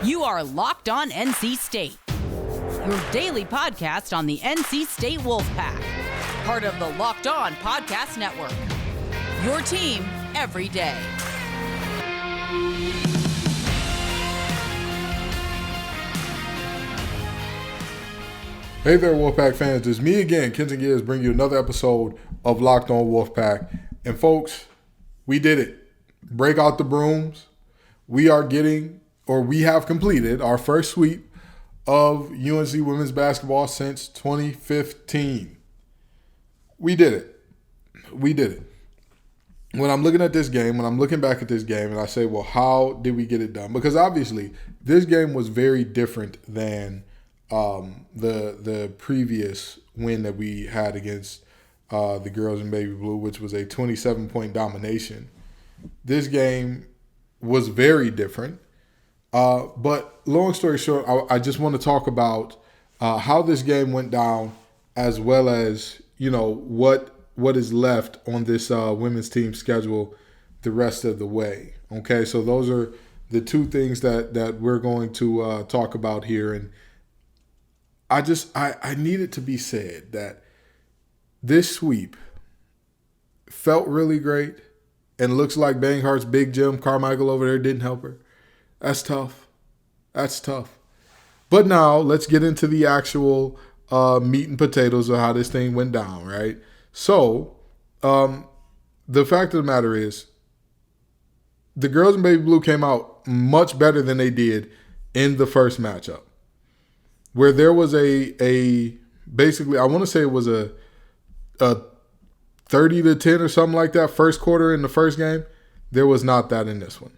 You are Locked On NC State, your daily podcast on the NC State Wolfpack, part of the Locked On Podcast Network, your team every day. Hey there, Wolfpack fans. It's me again, Kenton Gears, bringing you another episode of Locked On Wolfpack. And folks, we did it. Break out the brooms. We have completed our first sweep of UNC women's basketball since 2015. We did it. When I'm looking at this game, when I'm looking back at this game, and I say, well, how did we get it done? Because obviously, this game was very different than the previous win that we had against the girls in baby blue, which was a 27-point domination. This game was very different. But long story short, I just want to talk about how this game went down, as well as, what is left on this women's team schedule the rest of the way. Okay, so those are the two things that we're going to talk about here. And I need it to be said that this sweep felt really great, and looks like Banghart's Big Jim Carmichael over there didn't help her. That's tough. But now let's get into the actual meat and potatoes of how this thing went down, right? So the fact of the matter is, the girls in baby blue came out much better than they did in the first matchup, where there was basically, I want to say it was a 30-10 or something like that first quarter in the first game. There was not that in this one.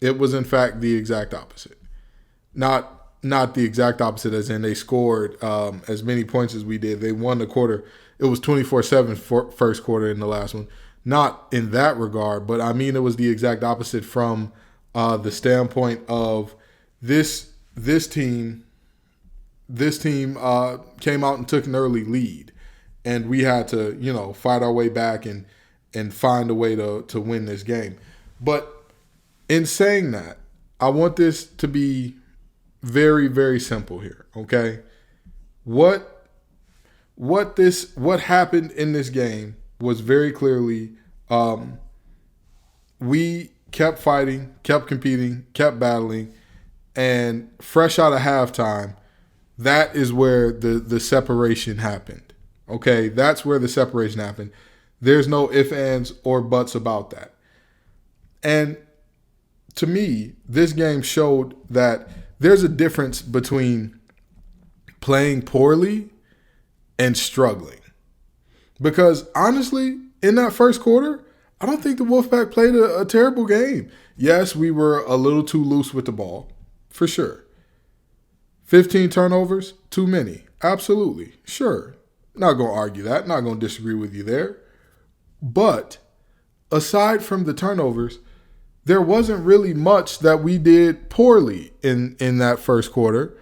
It was, in fact, the exact opposite. Not the exact opposite as in they scored as many points as we did. They won the quarter. It was 24-7 first quarter in the last one. Not in that regard, but I mean it was the exact opposite from the standpoint of this team. This team came out and took an early lead, and we had to, fight our way back and find a way to win this game. But in saying that, I want this to be very, very simple here, okay? What happened in this game was very clearly we kept fighting, kept competing, kept battling, and fresh out of halftime, that is where the separation happened, okay? That's where the separation happened. There's no ifs, ands, or buts about that. And to me, this game showed that there's a difference between playing poorly and struggling. Because honestly, in that first quarter, I don't think the Wolfpack played a terrible game. Yes, we were a little too loose with the ball, for sure. 15 turnovers, too many. Absolutely, sure. Not going to argue that, not going to disagree with you there. But aside from the turnovers, there wasn't really much that we did poorly in that first quarter,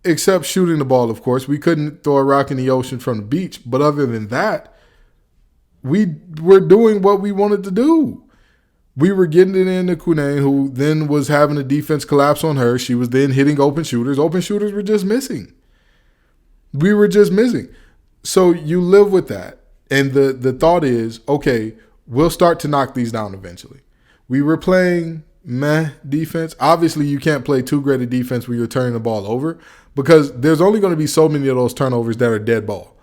except shooting the ball, of course. We couldn't throw a rock in the ocean from the beach. But other than that, we were doing what we wanted to do. We were getting it into Kunane, who then was having a defense collapse on her. She was then hitting open shooters. Open shooters were just missing. We were just missing. So you live with that. And the thought is, okay, we'll start to knock these down eventually. We were playing meh defense. Obviously, you can't play too great a defense when you're turning the ball over, because there's only going to be so many of those turnovers that are dead ball.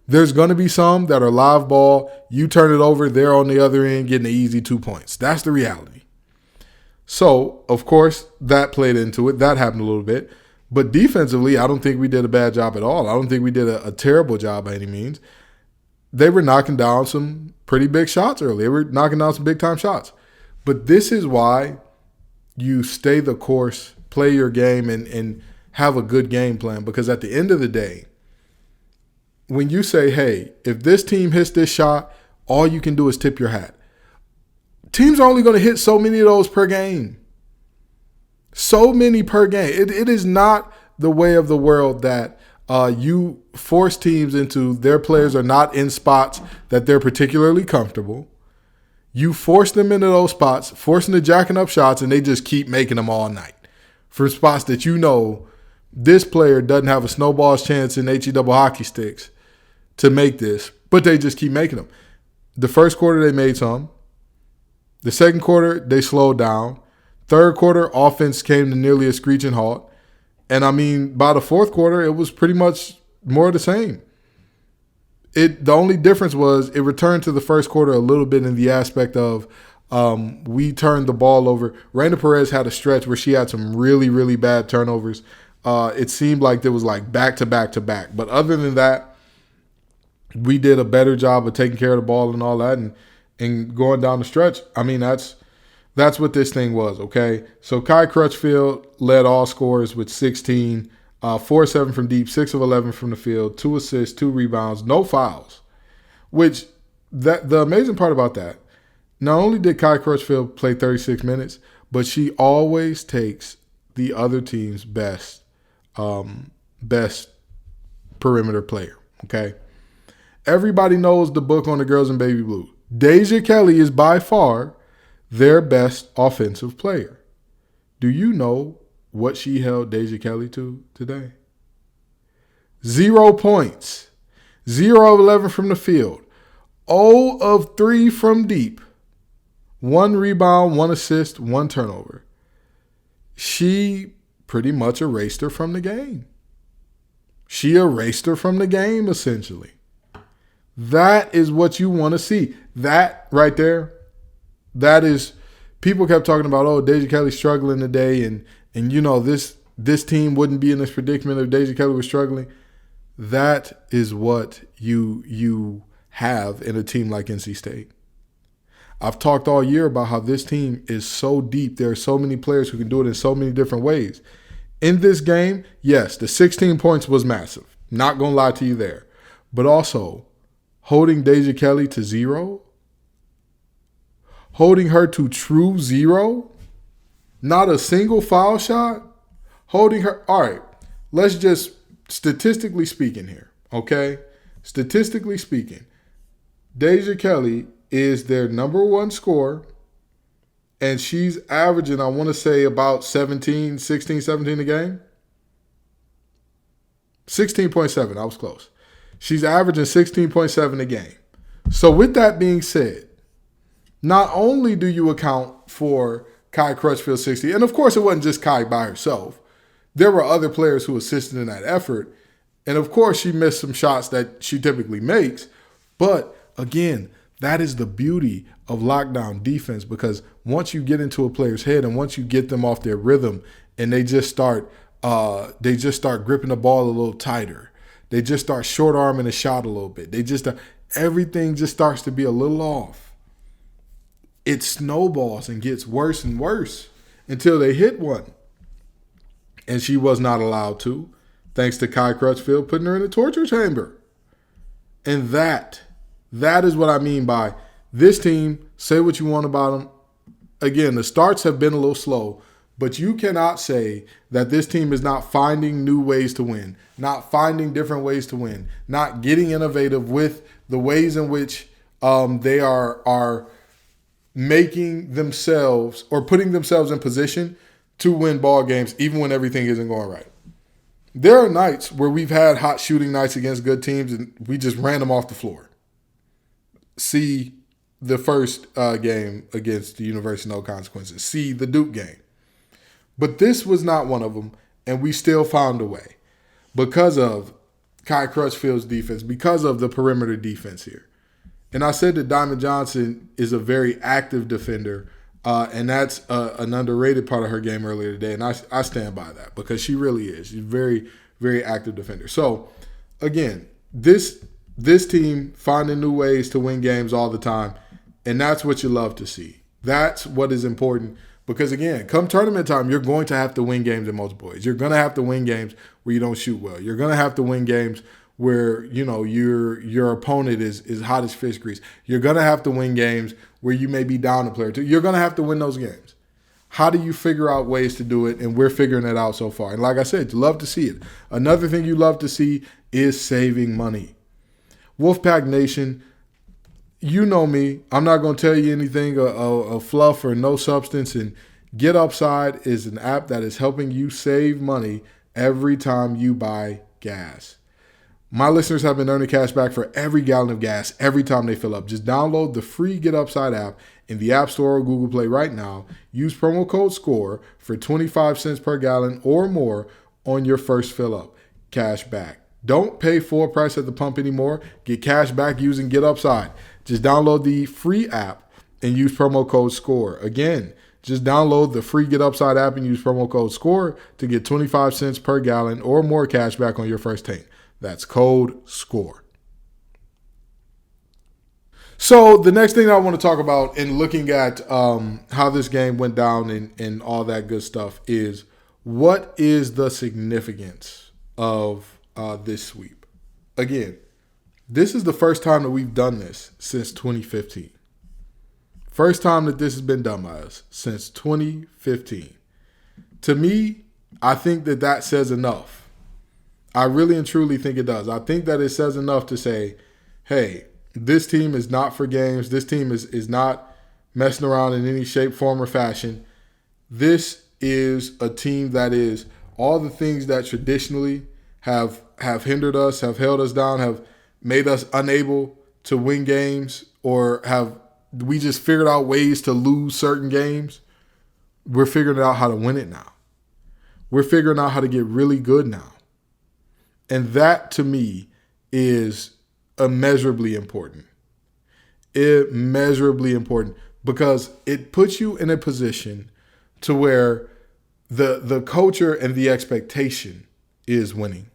There's going to be some that are live ball. You turn it over, they're on the other end getting an easy 2 points. That's the reality. So, of course, that played into it. That happened a little bit. But defensively, I don't think we did a bad job at all. I don't think we did a terrible job by any means. They were knocking down some pretty big shots early. They were knocking down some big-time shots. But this is why you stay the course, play your game, and have a good game plan. Because at the end of the day, when you say, hey, if this team hits this shot, all you can do is tip your hat. Teams are only going to hit so many of those per game. So many per game. It is not the way of the world that you force teams into their players are not in spots that they're particularly comfortable. You force them into those spots, force them to jacking up shots, and they just keep making them all night. from spots that you know this player doesn't have a snowball's chance in HE double hockey sticks to make this, but they just keep making them. The first quarter, they made some. The second quarter, they slowed down. Third quarter, offense came to nearly a screeching halt. And, I mean, by the fourth quarter, it was pretty much more of the same. The only difference was it returned to the first quarter a little bit in the aspect of we turned the ball over. Raina Perez had a stretch where she had some really, really bad turnovers. It seemed like there was like back to back to back. But other than that, we did a better job of taking care of the ball and all that and going down the stretch. I mean, that's what this thing was, okay? So Kai Crutchfield led all scorers with 16, 4-7 from deep, 6 of 11 from the field, 2 assists, 2 rebounds, no fouls. Which, the amazing part about that, not only did Kai Crutchfield play 36 minutes, but she always takes the other team's best perimeter player, okay? Everybody knows the book on the girls in baby blue. Deja Kelly is by far their best offensive player. Do you know what she held Deja Kelly to today? 0 points, 0 of 11 from the field, 0 of 3 from deep, 1 rebound, 1 assist, 1 turnover. She pretty much erased her from the game. She erased her from the game, essentially. That is what you want to see. That right there, that is, people kept talking about, oh, Deja Kelly's struggling today, and you know, this team wouldn't be in this predicament if Deja Kelly was struggling. That is what you have in a team like NC State. I've talked all year about how this team is so deep. There are so many players who can do it in so many different ways. In this game, yes, the 16 points was massive. Not going to lie to you there. But also, holding Deja Kelly to 0, holding her to true 0, not a single foul shot, holding her. All right, let's just statistically speaking here, okay? Statistically speaking, Deja Kelly is their number 1 scorer, and she's averaging, I want to say, about 16, 17 a game. 16.7, I was close. She's averaging 16.7 a game. So with that being said, not only do you account for Kai Crutchfield 60, and of course it wasn't just Kai by herself. There were other players who assisted in that effort. And of course she missed some shots that she typically makes. But again, that is the beauty of lockdown defense, because once you get into a player's head and once you get them off their rhythm and they just start gripping the ball a little tighter. They just start short arming a shot a little bit. Everything just starts to be a little off. It snowballs and gets worse and worse until they hit one. And she was not allowed to, thanks to Kai Crutchfield putting her in a torture chamber. And that is what I mean by this team. Say what you want about them. Again, the starts have been a little slow, but you cannot say that this team is not finding new ways to win, not finding different ways to win, not getting innovative with the ways in which they are making themselves or putting themselves in position to win ball games even when everything isn't going right. There are nights where we've had hot shooting nights against good teams and we just ran them off the floor. See the first game against the University of No Consequences. See the Duke game. But this was not one of them, and we still found a way because of Kai Crutchfield's defense, because of the perimeter defense here. And I said that Diamond Johnson is a very active defender, and that's an underrated part of her game earlier today, and I stand by that because she really is. She's a very, very active defender. So, again, this team finding new ways to win games all the time, and that's what you love to see. That's what is important. Because, again, come tournament time, you're going to have to win games in multiple ways. You're going to have to win games where you don't shoot well. You're going to have to win games where, you know, your opponent is hot as fish grease. You're going to have to win games where you may be down a player or two. You're going to have to win those games. How do you figure out ways to do it? And we're figuring it out so far. And like I said, you love to see it. Another thing you love to see is saving money. Wolfpack Nation, you know me. I'm not going to tell you anything of fluff or no substance. And Get Upside is an app that is helping you save money every time you buy gas. My listeners have been earning cash back for every gallon of gas every time they fill up. Just download the free Get Upside app in the App Store or Google Play right now. Use promo code SCORE for 25 cents per gallon or more on your first fill up. Cash back. Don't pay full price at the pump anymore. Get cash back using Get Upside. Just download the free app and use promo code SCORE. Again, just download the free Get Upside app and use promo code SCORE to get 25 cents per gallon or more cash back on your first tank. That's code SCORE. So the next thing I want to talk about in looking at how this game went down and all that good stuff is, what is the significance of this sweep? Again, this is the first time that we've done this since 2015. First time that this has been done by us since 2015. To me, I think that says enough. I really and truly think it does. I think that it says enough to say, hey, this team is not for games. This team is not messing around in any shape, form, or fashion. This is a team that is all the things that traditionally have hindered us, have held us down, have made us unable to win games, or we just figured out ways to lose certain games. We're figuring out how to win it now. We're figuring out how to get really good now. And that, to me, is immeasurably important. Immeasurably important, because it puts you in a position to where the culture and the expectation is winning.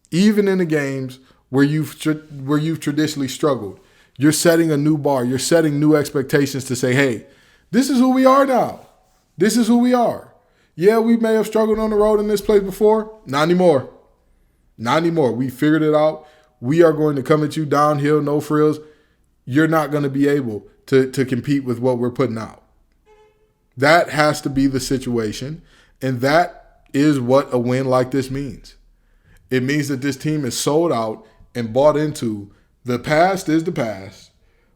Even in the games where you've traditionally struggled, you're setting a new bar. You're setting new expectations to say, hey, this is who we are now. This is who we are. Yeah, we may have struggled on the road in this place before. Not anymore. Not anymore. We figured it out. We are going to come at you downhill, no frills. You're not going to be able to compete with what we're putting out. That has to be the situation, and that is what a win like this means. It means that this team is sold out and bought into. The past is the past.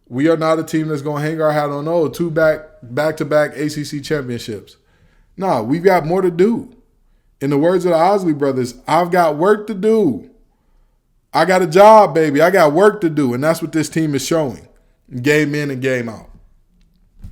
We are not a team that's going to hang our hat on, two back-to-back ACC championships. No, we've got more to do. In the words of the Osley brothers, I've got work to do. I got a job, baby. I got work to do. And that's what this team is showing, game in and game out.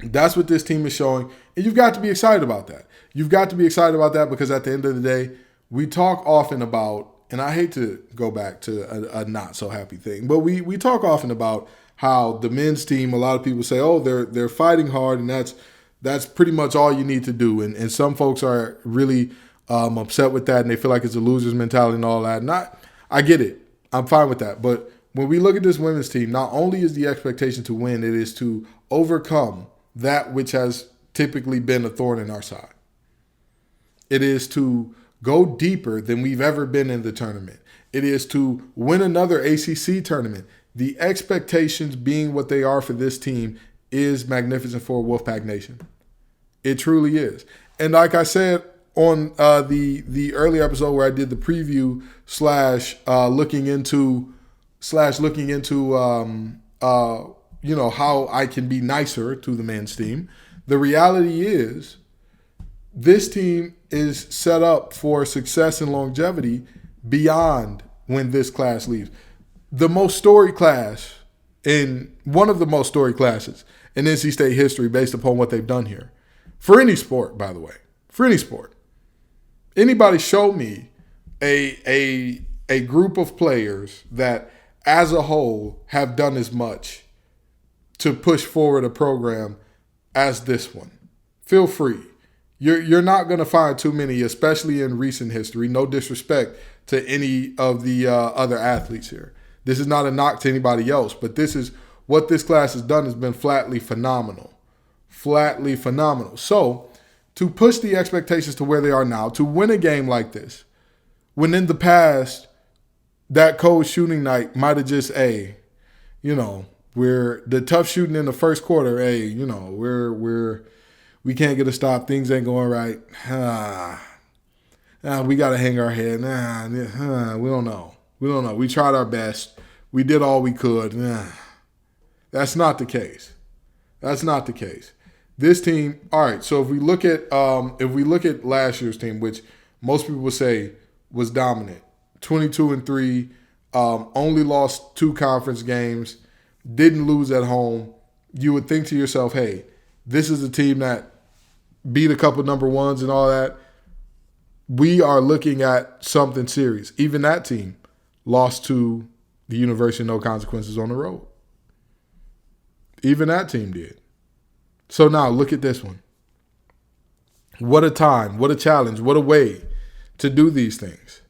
That's what this team is showing. And you've got to be excited about that. You've got to be excited about that, because at the end of the day, we talk often about, and I hate to go back to a not so happy thing, but we talk often about how the men's team, a lot of people say, oh, they're fighting hard, and that's pretty much all you need to do. And some folks are really upset with that, and they feel like it's a loser's mentality and all that. And I get it. I'm fine with that. But when we look at this women's team, not only is the expectation to win, it is to overcome that which has typically been a thorn in our side. It is to go deeper than we've ever been in the tournament. It is to win another ACC tournament. The expectations being what they are for this team is magnificent for Wolfpack Nation. It truly is. And like I said on the early episode where I did the preview looking into how I can be nicer to the men's team, the reality is this team is set up for success and longevity beyond when this class leaves. The most storied class, in one of the most storied classes in NC State history based upon what they've done here. For any sport, by the way. For any sport. Anybody show me a group of players that as a whole have done as much to push forward a program as this one. Feel free. You're not going to find too many, especially in recent history. No disrespect to any of the other athletes here. This is not a knock to anybody else, but this is what this class has done has been flatly phenomenal. Flatly phenomenal. So to push the expectations to where they are now, to win a game like this, when in the past that cold shooting night might have just, we're the tough shooting in the first quarter, we can't get a stop, things ain't going right. We got to hang our head. We don't know. We tried our best. We did all we could. That's not the case. That's not the case. This team, all right. So if we look at last year's team, which most people would say was dominant, 22-3, only lost 2 conference games, didn't lose at home, you would think to yourself, hey, this is a team that beat a couple number ones and all that. We are looking at something serious. Even that team lost to the University of No Consequences on the road. Even that team did. So now look at this one. What a time, what a challenge, what a way to do these things.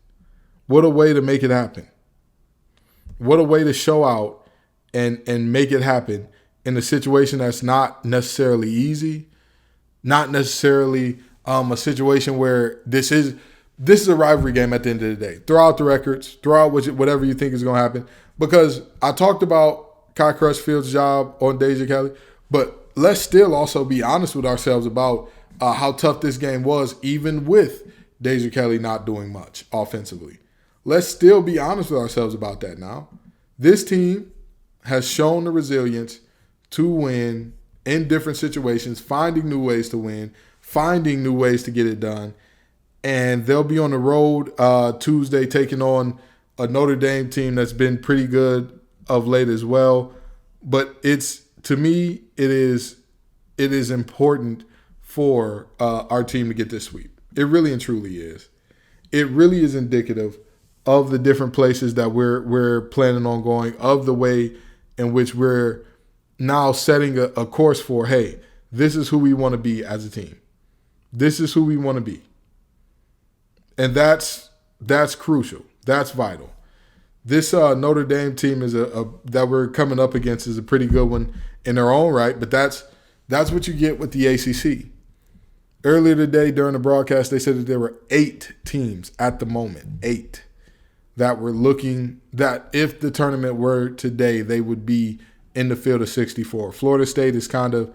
What a way to make it happen. What a way to show out and make it happen in a situation that's not necessarily easy, not necessarily a situation where this is a rivalry game at the end of the day. Throw out the records, throw out whatever you think is going to happen. Because I talked about Kai Crutchfield's job on Deja Kelly, but let's still also be honest with ourselves about how tough this game was, even with Deja Kelly not doing much offensively. Let's still be honest with ourselves about that now. This team has shown the resilience to win in different situations, finding new ways to win, finding new ways to get it done. And they'll be on the road Tuesday taking on a Notre Dame team that's been pretty good of late as well. But to me, it is important for our team to get this sweep. It really and truly is. It really is indicative of the different places that we're planning on going, of the way in which we're now setting a course for, hey, this is who we want to be as a team. This is who we want to be. And that's crucial. That's vital. This Notre Dame team is that we're coming up against is a pretty good one in their own right, but that's what you get with the ACC. Earlier today during the broadcast, they said that there were 8 teams at the moment, 8, that were looking that if the tournament were today, they would be in the field of 64. Florida State is kind of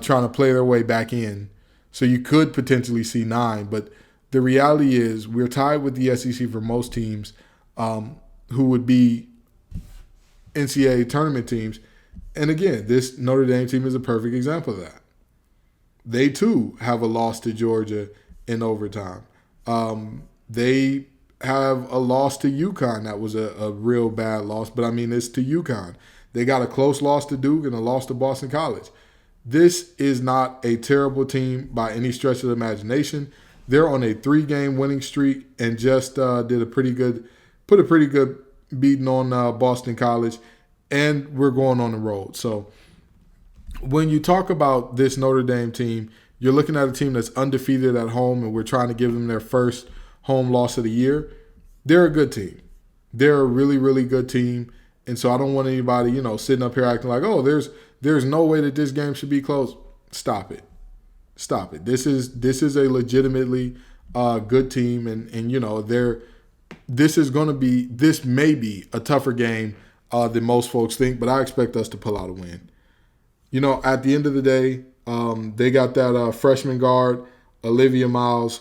trying to play their way back in, so you could potentially see 9. But the reality is we're tied with the SEC for most teams who would be NCAA tournament teams. And again, this Notre Dame team is a perfect example of that. They, too, have a loss to Georgia in overtime. They have a loss to UConn. That was a real bad loss, but, I mean, it's to UConn. They got a close loss to Duke and a loss to Boston College. This is not a terrible team by any stretch of the imagination. They're on a 3-game winning streak and just put a pretty good beating on Boston College, and we're going on the road. So when you talk about this Notre Dame team, you're looking at a team that's undefeated at home, and we're trying to give them their first home loss of the year. They're a good team. They're a really, really good team. And so I don't want anybody, sitting up here acting like, oh, there's no way that this game should be close. Stop it. Stop it. This is a legitimately good team, and this may be a tougher game than most folks think, but I expect us to pull out a win. At the end of the day, they got that freshman guard, Olivia Miles.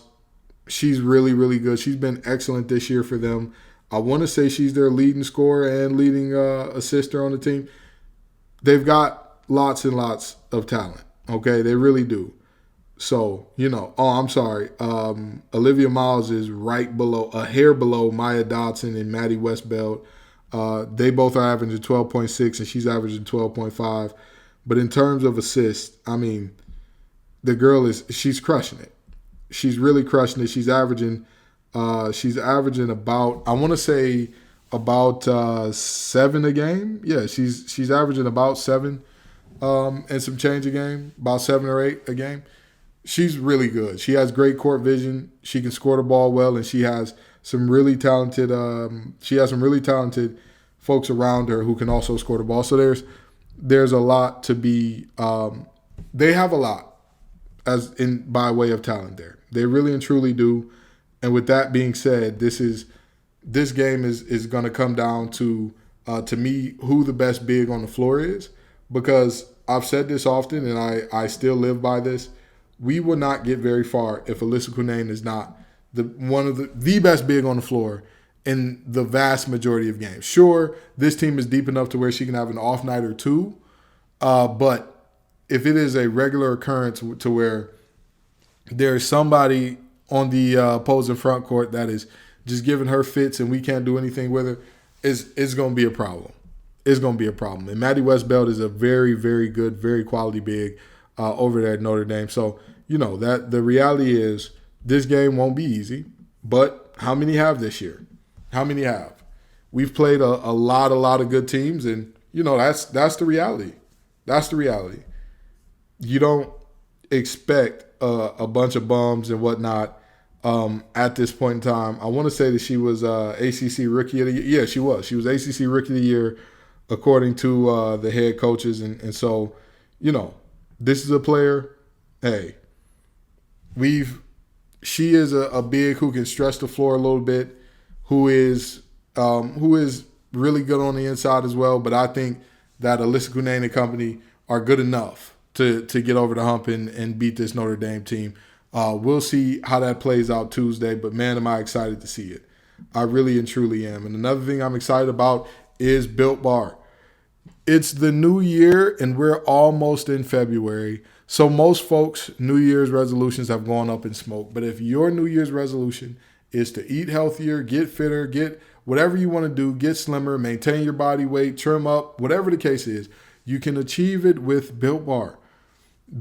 She's really, really good. She's been excellent this year for them. I want to say she's their leading scorer and leading assister on the team. They've got lots and lots of talent, okay? They really do. So, I'm sorry. Olivia Miles is a hair below Maya Dodson and Maddie Westbeld. They both are averaging 12.6 and she's averaging 12.5. But in terms of assists, I mean, the girl she's crushing it. She's really crushing it. She's averaging about, I want to say about 7 a game. Yeah, she's averaging about 7 and some change a game, about 7 or 8 a game. She's really good. She has great court vision. She can score the ball well, and she has some really talented. Folks around her who can also score the ball. So there's a lot to be. They have a lot by way of talent there. They really and truly do. And with that being said, this game is going to come down to me who the best big on the floor is, because I've said this often and I still live by this. We will not get very far if Alyssa Cunane is not one of the best big on the floor in the vast majority of games. Sure, this team is deep enough to where she can have an off night or two, but if it is a regular occurrence to where there's somebody on the opposing front court that is just giving her fits and we can't do anything with her, it's going to be a problem. It's going to be a problem. And Maddie Westbeld is a very, very good, very quality big over there at Notre Dame. So, that the reality is this game won't be easy. But how many have this year? How many have? We've played a lot of good teams, and, that's the reality. That's the reality. You don't expect a bunch of bums and whatnot at this point in time. I want to say that she was ACC Rookie of the Year. Yeah, she was. She was ACC Rookie of the Year according to the head coaches. And so, this is a player, hey, she is a big who can stretch the floor a little bit, who is really good on the inside as well. But I think that Alyssa Kunane and company are good enough to get over the hump and beat this Notre Dame team. We'll see how that plays out Tuesday, but man, am I excited to see it. I really and truly am. And another thing I'm excited about is Built Bar. It's the new year, and we're almost in February. So most folks' New Year's resolutions have gone up in smoke. But if your New Year's resolution is to eat healthier, get fitter, get whatever you want to do, get slimmer, maintain your body weight, trim up, whatever the case is, you can achieve it with Built Bar.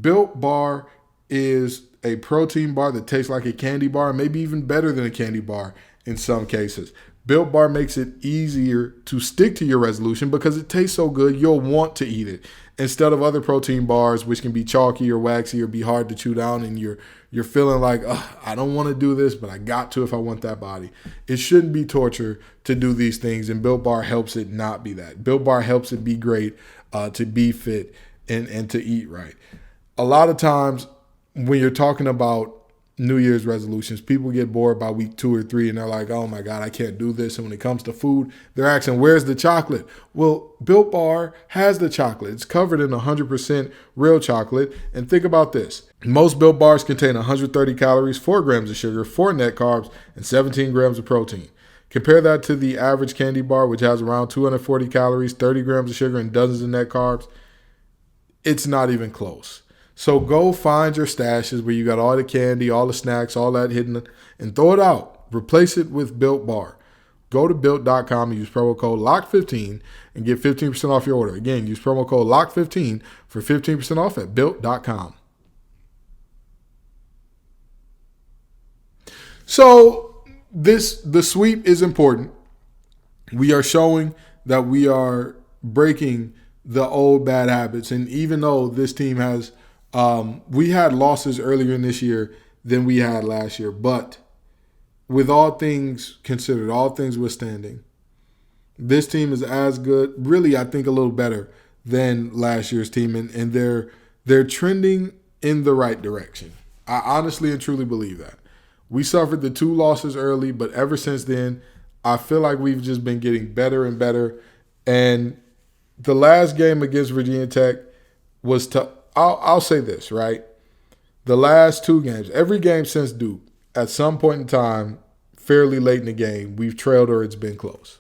Built Bar is a protein bar that tastes like a candy bar, maybe even better than a candy bar in some cases. Built Bar makes it easier to stick to your resolution because it tastes so good, you'll want to eat it. Instead of other protein bars, which can be chalky or waxy or be hard to chew down, and you're feeling like, I don't want to do this, but I got to if I want that body. It shouldn't be torture to do these things, and Built Bar helps it not be that. Built Bar helps it be great, to be fit, and to eat right. A lot of times when you're talking about New Year's resolutions, people get bored by week 2 or 3 and they're like, oh my God, I can't do this. And when it comes to food, they're asking, where's the chocolate? Well, Built Bar has the chocolate. It's covered in 100% real chocolate. And think about this. Most Built Bars contain 130 calories, 4 grams of sugar, 4 net carbs, and 17 grams of protein. Compare that to the average candy bar, which has around 240 calories, 30 grams of sugar, and dozens of net carbs. It's not even close. So go find your stashes where you got all the candy, all the snacks, all that hidden, and throw it out. Replace it with Built Bar. Go to Built.com and use promo code LOCK15 and get 15% off your order. Again, use promo code LOCK15 for 15% off at Built.com. So the sweep is important. We are showing that we are breaking the old bad habits. And even though this team has we had losses earlier in this year than we had last year. But with all things considered, all things withstanding, this team is as good, really, I think a little better than last year's team. And they're trending in the right direction. I honestly and truly believe that. We suffered the 2 losses early, but ever since then, I feel like we've just been getting better and better. And the last game against Virginia Tech was tough. I'll say this, right? The last 2 games, every game since Duke, at some point in time, fairly late in the game, we've trailed or it's been close.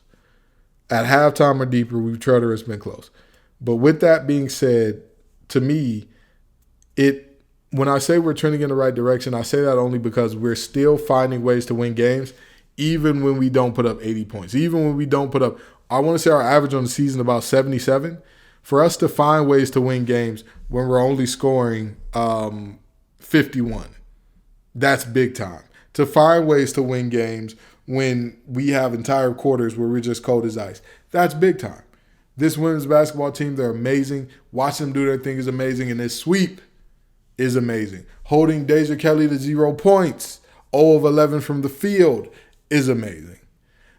At halftime or deeper, we've trailed or it's been close. But with that being said, to me, when I say we're trending in the right direction, I say that only because we're still finding ways to win games, even when we don't put up 80 points. Even when we don't put up, I want to say our average on the season about 77. For us to find ways to win games when we're only scoring 51, that's big time. To find ways to win games when we have entire quarters where we're just cold as ice, that's big time. This women's basketball team, they're amazing. Watching them do their thing is amazing, and this sweep is amazing. Holding Deja Kelly to 0 points, 0 of 11 from the field is amazing.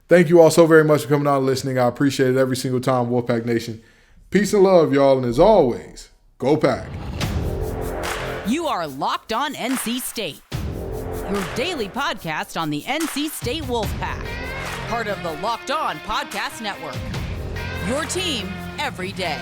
Thank you all so very much for coming out and listening. I appreciate it every single time, Wolfpack Nation. Peace and love, y'all, and as always, go Pack. You are Locked On NC State, your daily podcast on the NC State Wolfpack, part of the Locked On Podcast Network, your team every day.